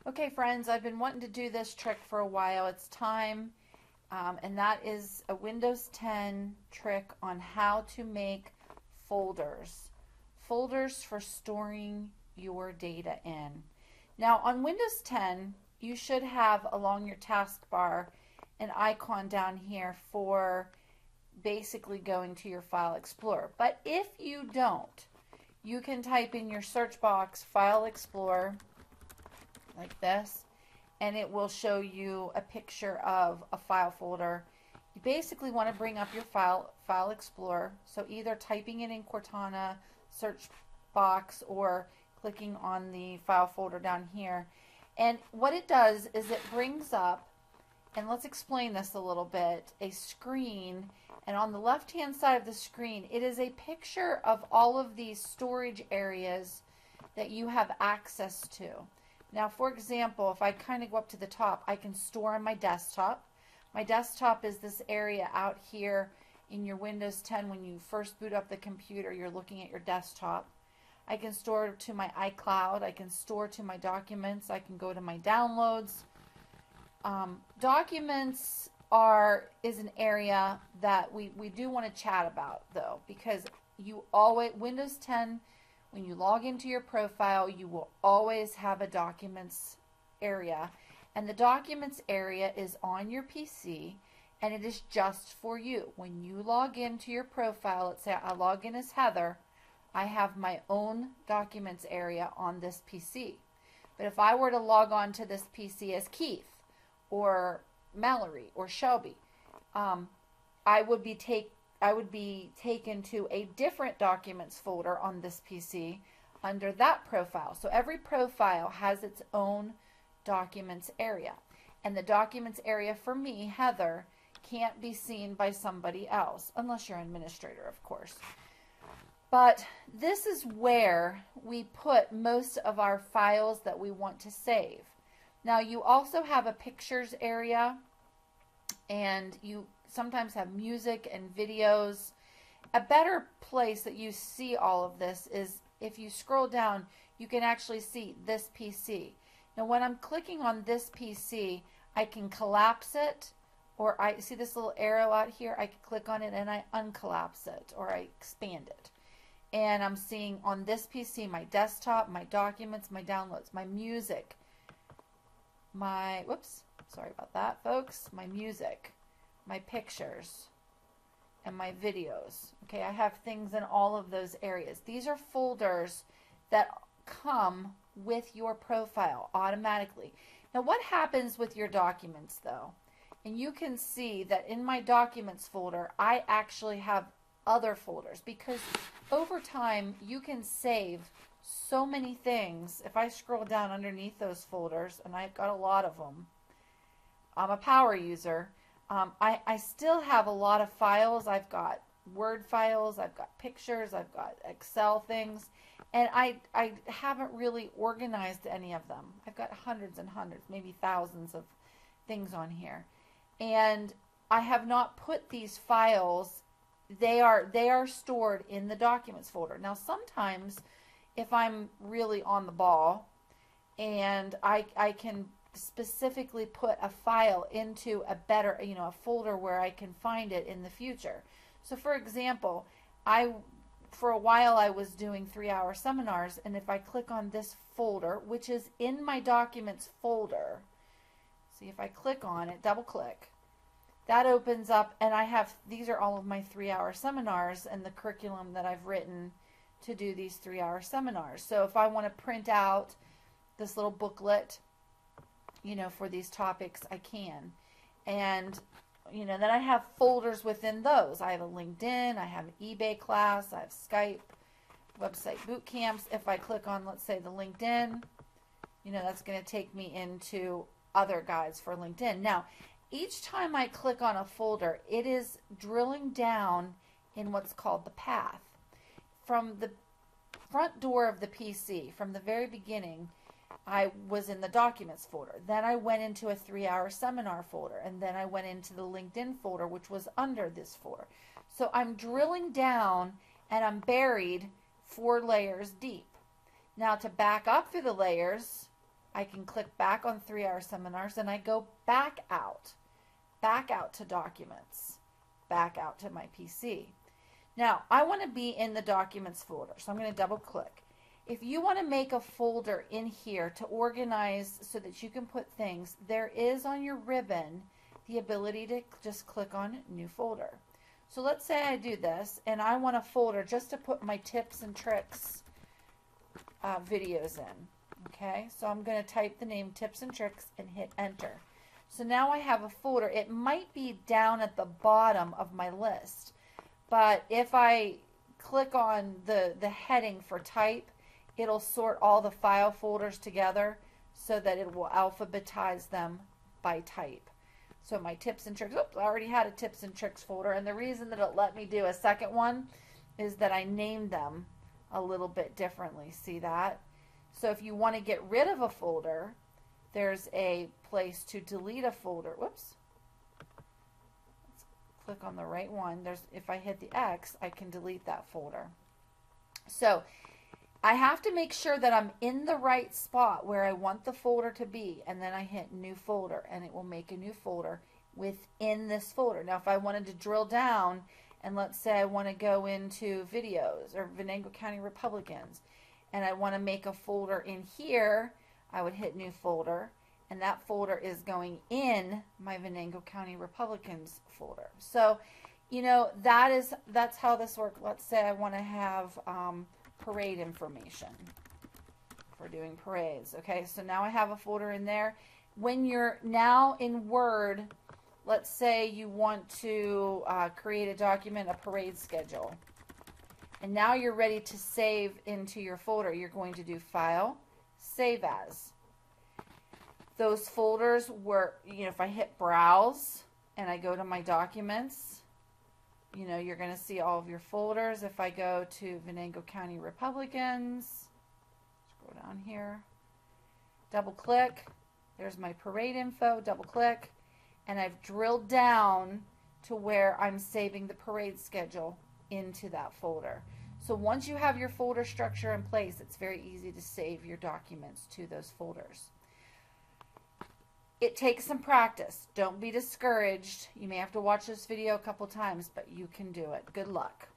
Okay, friends, I've been wanting to do this trick for a while. It's time, and that is a Windows 10 trick on how to make folders. Folders for storing your data in. Now, on Windows 10, you should have along your taskbar an icon down here for basically going to your File Explorer. But if you don't, you can type in your search box File Explorer like this, and it will show you a picture of a file folder. You basically want to bring up your File Explorer, so either typing it in Cortana search box or clicking on the file folder down here. And what it does is it brings up, and let's explain this a little bit, a screen, and on the left hand side of the screen it is a picture of all of these storage areas that you have access to. Now, for example, if I kind of go up to the top, I can store on my desktop. My desktop is this area out here in your Windows 10. When you first boot up the computer, you're looking at your desktop. I can store to my iCloud. I can store to my documents. I can go to my downloads. Documents is an area that we do want to chat about, though, because you always, Windows 10, when you log into your profile, you will always have a documents area, and the documents area is on your PC, and it is just for you. When you log into your profile, let's say I log in as Heather, I have my own documents area on this PC. But if I were to log on to this PC as Keith or Mallory or Shelby, I would be taken to a different documents folder on this PC under that profile. So every profile has its own documents area. And the documents area for me, Heather, can't be seen by somebody else, unless you're an administrator, of course. But this is where we put most of our files that we want to save. Now, you also have a pictures area, and you sometimes have music and videos. A better place that you see all of this is if you scroll down, you can actually see this PC. Now, when I'm clicking on this PC, I can collapse it, or I see this little arrow out here, I can click on it and I uncollapse it, or I expand it. And I'm seeing on this PC my desktop, my documents, my downloads, my music, my, whoops, sorry about that, folks, my music, my pictures, and my videos. Okay, I have things in all of those areas. These are folders that come with your profile automatically. Now, what happens with your documents, though? And you can see that in my documents folder, I actually have other folders, because over time you can save so many things. If I scroll down underneath those folders, and I've got a lot of them, I'm a power user. I still have a lot of files. I've got Word files, I've got pictures, I've got Excel things, and I haven't really organized any of them. I've got hundreds and hundreds, maybe thousands of things on here. And I have not put these files, they are stored in the documents folder. Now, sometimes if I'm really on the ball and I can specifically put a file into a better, a folder where I can find it in the future. So for example, for a while I was doing 3-hour seminars, and if I click on this folder, which is in my documents folder, see, if I click on it, double click, that opens up, and I have, these are all of my 3-hour seminars and the curriculum that I've written to do these 3-hour seminars. So if I want to print out this little booklet, for these topics, I can. And, then I have folders within those. I have a LinkedIn, I have an eBay class, I have Skype, website boot camps. If I click on, let's say, the LinkedIn, that's going to take me into other guides for LinkedIn. Now, each time I click on a folder, it is drilling down in what's called the path. From the front door of the PC, from the very beginning, I was in the documents folder. Then I went into a 3-hour seminar folder, and then I went into the LinkedIn folder, which was under this folder. So I'm drilling down, and I'm buried 4 layers deep. Now, to back up through the layers, I can click back on 3-hour seminars, and I go back out to documents, back out to my PC. Now, I want to be in the documents folder, so I'm going to double click. If you want to make a folder in here to organize so that you can put things, there is on your ribbon the ability to just click on new folder. So let's say I do this and I want a folder just to put my tips and tricks videos in. Okay, so I'm going to type the name tips and tricks and hit enter. So now I have a folder. It might be down at the bottom of my list, but if I click on the heading for type, it'll sort all the file folders together so that it will alphabetize them by type. So my tips and tricks, oops, I already had a tips and tricks folder, and the reason that it let me do a second one is that I named them a little bit differently. See that? So if you want to get rid of a folder, there's a place to delete a folder. Whoops. Let's click on the right one. If I hit the X, I can delete that folder. So I have to make sure that I'm in the right spot where I want the folder to be, and then I hit new folder, and it will make a new folder within this folder. Now if I wanted to drill down, and let's say I want to go into videos or Venango County Republicans, and I want to make a folder in here, I would hit new folder, and that folder is going in my Venango County Republicans folder. So, you know, that's how this works. Let's say I want to have parade information for doing parades. Okay, so now I have a folder in there. When you're now in Word, let's say you want to create a document, a parade schedule, and now you're ready to save into your folder. You're going to do File, Save As. Those folders were, you know, if I hit Browse and I go to my documents, you know, you're going to see all of your folders. If I go to Venango County Republicans, scroll down here, double click, there's my parade info, double click, and I've drilled down to where I'm saving the parade schedule into that folder. So once you have your folder structure in place, it's very easy to save your documents to those folders. It takes some practice. Don't be discouraged. You may have to watch this video a couple times, but you can do it. Good luck.